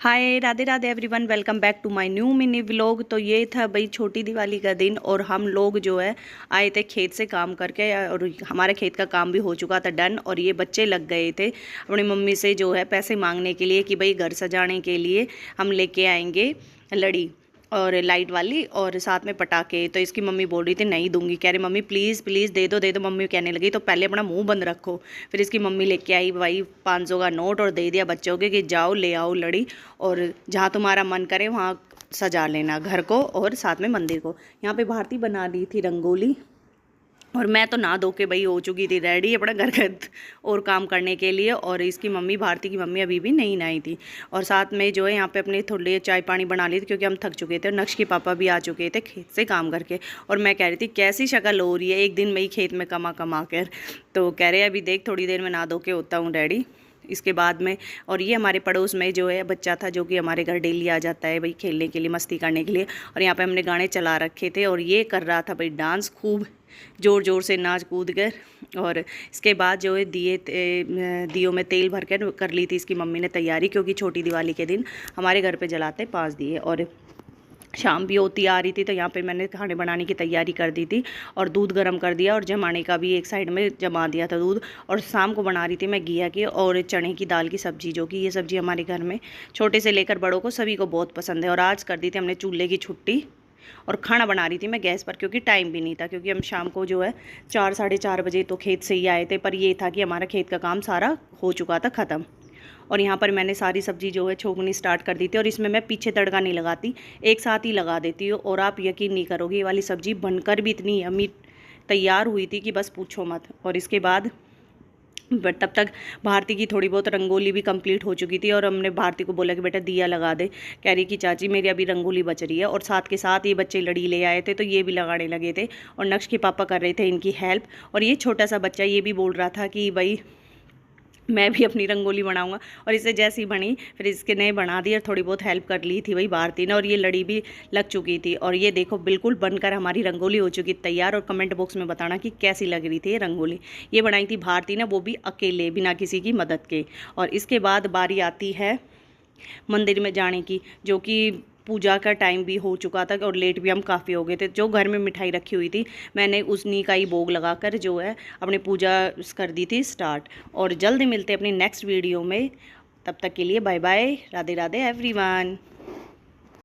Hi Radhe Radhe everyone, welcome back to my new mini vlog. तो ये था भाई छोटी दिवाली का दिन और हम लोग जो है आए थे खेत से काम करके और हमारे खेत का काम भी हो चुका था डन। और ये बच्चे लग गए थे अपनी मम्मी से जो है पैसे मांगने के लिए कि भाई घर सजाने के लिए हम लेके आएंगे लड़ी और लाइट वाली और साथ में पटाखे। तो इसकी मम्मी बोल रही थी नहीं दूंगी, कह रही मम्मी प्लीज़ प्लीज़ दे दो दे दो। मम्मी कहने लगी तो पहले अपना मुंह बंद रखो। फिर इसकी मम्मी लेके आई भाई 500 का नोट और दे दिया बच्चों के कि जाओ ले आओ लड़ी और जहाँ तुम्हारा मन करे वहाँ सजा लेना घर को और साथ में मंदिर को। यहाँ पे भारती बना ली थी रंगोली और मैं तो नहा धो के भाई हो चुकी थी रेडी अपना घर का और काम करने के लिए। और इसकी मम्मी भारती की मम्मी अभी भी नहीं नहाई थी और साथ में जो है यहाँ पे अपने थोड़ी चाय पानी बना ली थी क्योंकि हम थक चुके थे। और नक्श के पापा भी आ चुके थे खेत से काम करके और मैं कह रही थी कैसी शक्ल हो रही है एक दिन में ही खेत में कमा कमा कर। तो कह रहे अभी देख थोड़ी देर में नहा धो के होता हूँ रेडी इसके बाद में। और ये हमारे पड़ोस में जो है बच्चा था जो कि हमारे घर डेली आ जाता है भाई खेलने के लिए मस्ती करने के लिए। और यहाँ पे हमने गाने चला रखे थे और ये कर रहा था भाई डांस खूब ज़ोर ज़ोर से नाच कूद कर। और इसके बाद जो है दियों में तेल भर कर ली थी इसकी मम्मी ने तैयारी, क्योंकि छोटी दिवाली के दिन हमारे घर पे जलाते 5 दिए और शाम भी होती आ रही थी। तो यहाँ पे मैंने खाने बनाने की तैयारी कर दी थी और दूध गर्म कर दिया और जमाने का भी एक साइड में जमा दिया था दूध। और शाम को बना रही थी मैं घिया की और चने की दाल की सब्ज़ी, जो कि ये सब्ज़ी हमारे घर में छोटे से लेकर बड़ों को सभी को बहुत पसंद है। और आज कर दी थी हमने चूल्हे की छुट्टी और खाना बना रही थी मैं गैस पर, क्योंकि टाइम भी नहीं था, क्योंकि हम शाम को जो है 4 साढ़े 4 बजे तो खेत से ही आए थे। पर ये था कि हमारा खेत का काम सारा हो चुका था ख़त्म। और यहाँ पर मैंने सारी सब्ज़ी जो है छोंकनी स्टार्ट कर दी थी और इसमें मैं पीछे तड़का नहीं लगाती, एक साथ ही लगा देती हूँ। और आप यकीन नहीं करोगे ये वाली सब्ज़ी बनकर भी इतनी यम्मी तैयार हुई थी कि बस पूछो मत। और इसके बाद बट तब तक भारती की थोड़ी बहुत रंगोली भी कंप्लीट हो चुकी थी और हमने भारती को बोला कि बेटा दिया लगा दे। कह रही कि चाची मेरी अभी रंगोली बच रही है। और साथ के साथ ये बच्चे लड़ी ले आए थे तो ये भी लगाने लगे थे और नक्श के पापा कर रहे थे इनकी हेल्प। और ये छोटा सा बच्चा ये भी बोल रहा था कि भाई मैं भी अपनी रंगोली बनाऊंगा। और इसे जैसी बनी फिर इसके ने बना दी और थोड़ी बहुत हेल्प कर ली थी भाई भारती ने। और ये लड़ी भी लग चुकी थी और ये देखो बिल्कुल बनकर हमारी रंगोली हो चुकी तैयार। और कमेंट बॉक्स में बताना कि कैसी लग रही थी ये रंगोली। ये बनाई थी भारती ने, वो भी अकेले बिना किसी की मदद के। और इसके बाद बारी आती है मंदिर में जाने की, जो कि पूजा का टाइम भी हो चुका था और लेट भी हम काफ़ी हो गए थे। जो घर में मिठाई रखी हुई थी मैंने उसी का ही भोग लगाकर जो है अपनी पूजा कर दी थी स्टार्ट। और जल्दी मिलते हैं अपनी नेक्स्ट वीडियो में, तब तक के लिए bye bye, Radhe Radhe everyone.